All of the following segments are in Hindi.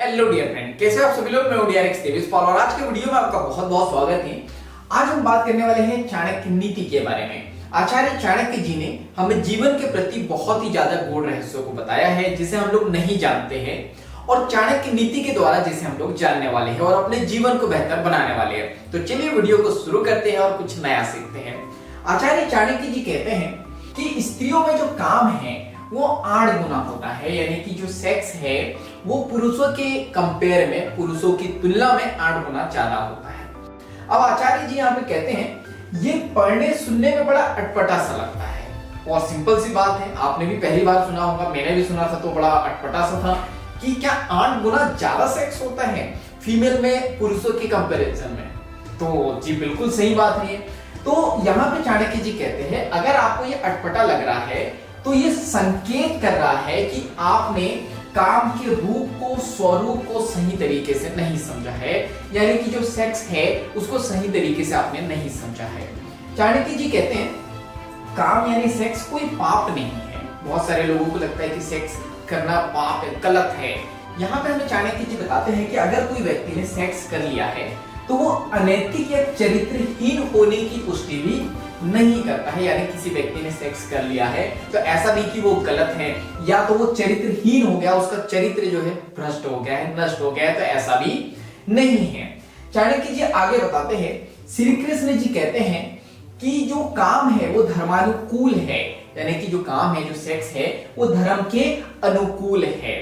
हेलो डियर फ्रेंड, कैसे आप सभी लोग। मैं ODRX तेविस पॉल और आज के वीडियो में आपका बहुत बहुत स्वागत है। आज हम बात करने वाले हैं चाणक्य नीति के बारे में। आचार्य चाणक्य जी ने हमें जीवन के प्रति बहुत ही ज्यादा गूढ़ रहस्यों को बताया है जिसे हम लोग नहीं जानते हैं, और चाणक्य नीति के द्वारा जिसे हम लोग जानने वाले हैं और अपने जीवन को बेहतर बनाने वाले हैं। तो चलिए वीडियो को शुरू करते हैं और कुछ नया सीखते हैं। आचार्य चाणक्य जी कहते हैं कि स्त्रियों में जो काम है वो 8 गुना होता है, यानी कि जो सेक्स है वो पुरुषों के कंपेयर में, पुरुषों की तुलना में 8 गुना ज्यादा होता है। अब आचार्य जी यहाँ पे कहते हैं ये पढ़ने सुनने में बड़ा अटपटा सा लगता है और सिंपल सी बात है, आपने भी पहली बार सुना होगा, मैंने भी सुना था तो बड़ा अटपटा सा था कि क्या 8 गुना ज्यादा सेक्स होता है फीमेल में पुरुषों के कंपैरिजन में। तो जी बिल्कुल सही बात है। तो यहाँ पे चाणक्य जी कहते हैं अगर आपको ये अटपटा लग रहा है तो ये संकेत कर रहा है कि आपने काम के रूप को, स्वरूप को सही तरीके से नहीं समझा है, यानी कि जो सेक्स है उसको सही तरीके से आपने नहीं समझा है। चाणक्य जी कहते हैं काम यानी सेक्स कोई पाप नहीं है। बहुत सारे लोगों को लगता है कि सेक्स करना पाप है, गलत है। यहाँ पे हमें चाणक्य जी बताते हैं कि अगर कोई व्यक्ति ने सेक्स कर लिया है तो वो अनैतिक या चरित्रहीन होने की पुष्टि भी नहीं करता है। यानी किसी व्यक्ति ने सेक्स कर लिया है तो ऐसा नहीं कि वो गलत है या तो वो चरित्रहीन हो गया, उसका चरित्र जो है भ्रष्ट हो गया है, नष्ट हो गया है, तो ऐसा भी नहीं है। चाणक्य जी आगे बताते हैं श्री कृष्ण जी कहते हैं कि जो काम है वो धर्मानुकूल है, यानी कि जो काम है, जो सेक्स है वो धर्म के अनुकूल है।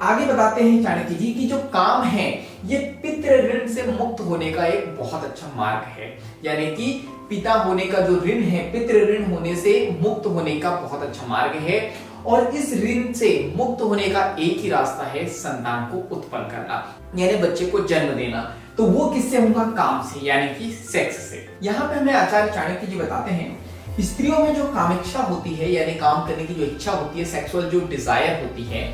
आगे बताते हैं चाणक्य जी कि जो काम है ये पितृ ऋण से मुक्त होने का एक बहुत अच्छा मार्ग है, यानी कि पिता होने का जो ऋण है, पितृ ऋण होने से मुक्त होने का बहुत अच्छा मार्ग है। और इस ऋण से मुक्त होने का एक ही रास्ता है संतान को उत्पन्न करना, यानी बच्चे को जन्म देना। तो वो किससे होगा? काम से, यानी कि सेक्स से। यहाँ पे हमें आचार्य चाणक्य जी बताते हैं स्त्रियों में जो कामेच्छा होती है, यानी काम करने की जो इच्छा होती है, सेक्सुअल जो डिजायर होती है,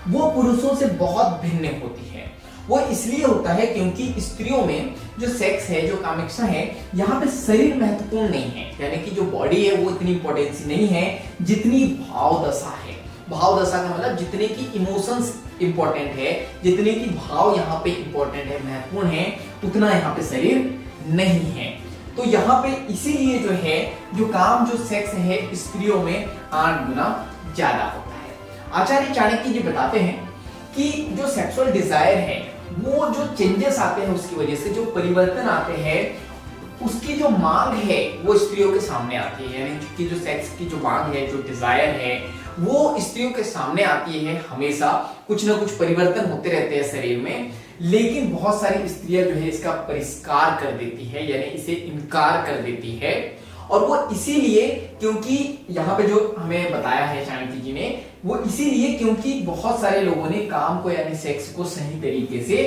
वो पुरुषों से बहुत भिन्न होती है। वो इसलिए होता है क्योंकि स्त्रियों में जो सेक्स है, जो कामेच्छा है, यहाँ पे शरीर महत्वपूर्ण नहीं है, यानी कि जो बॉडी है वो इतनी इंपॉर्टेंस नहीं है जितनी भाव दशा है। भाव दशा का मतलब जितने की इमोशंस इंपॉर्टेंट है, जितने की भाव यहाँ पे इंपॉर्टेंट है, महत्वपूर्ण है, उतना यहाँ पे शरीर नहीं है। तो यहाँ पे इसीलिए जो है जो काम, जो सेक्स है स्त्रियों में 8 गुना ज्यादा होता है। आचार्य चाणक्य जी बताते हैं कि जो सेक्सुअल डिजायर है वो जो चेंजेस आते हैं उसकी वजह से, जो परिवर्तन आते हैं, उसकी जो मांग है वो स्त्रियों के सामने आती है, यानी कि जो सेक्स की जो मांग है, जो डिजायर है वो स्त्रियों के सामने आती है। हमेशा कुछ ना कुछ परिवर्तन होते रहते हैं शरीर में, लेकिन बहुत सारी स्त्रियां जो है इसका परिष्कार कर देती है, यानी इसे इनकार कर देती है। और वो इसीलिए क्योंकि यहाँ पे जो हमें बताया है चाणक्य जी ने, वो इसीलिए क्योंकि बहुत सारे लोगों ने काम को यानी सेक्स को सही तरीके से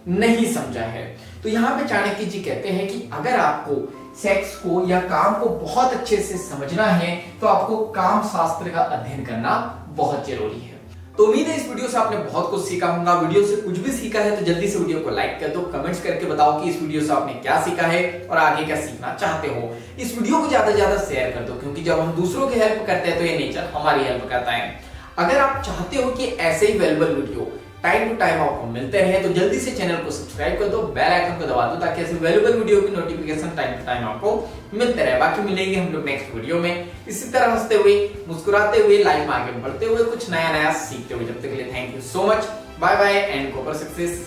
नहीं समझा है। तो यहाँ पे चाणक्य जी कहते हैं कि अगर आपको सेक्स को या काम को बहुत अच्छे से समझना है तो आपको काम शास्त्र का अध्ययन करना बहुत जरूरी है। तो उम्मीद है इस वीडियो से आपने बहुत कुछ सीखा होगा। वीडियो से कुछ भी सीखा है तो जल्दी से वीडियो को लाइक कर दो, कमेंट्स करके बताओ कि इस वीडियो से आपने क्या सीखा है और आगे क्या सीखना चाहते हो। इस वीडियो को ज्यादा से ज्यादा शेयर कर दो, क्योंकि जब हम दूसरों की हेल्प करते हैं तो ये नेचर हमारी हेल्प करता है। अगर आप चाहते हो कि ऐसे ही valuable video time to time आपको मिलते रहे तो जल्दी से चैनल को सब्सक्राइब कर दो, बेल आइकन को दबा दो, ताकि ऐसे वैल्यूएबल वीडियो की नोटिफिकेशन टाइम टू टाइम आपको मिलते रहे। बाकी मिलेंगे हम लोग नेक्स्ट वीडियो में इसी तरह हंसते हुए, मुस्कुराते हुए, लाइफ में आगे बढ़ते हुए, कुछ नया नया सीखते हुए। जब तक के लिए thank you so much, bye bye and go for success.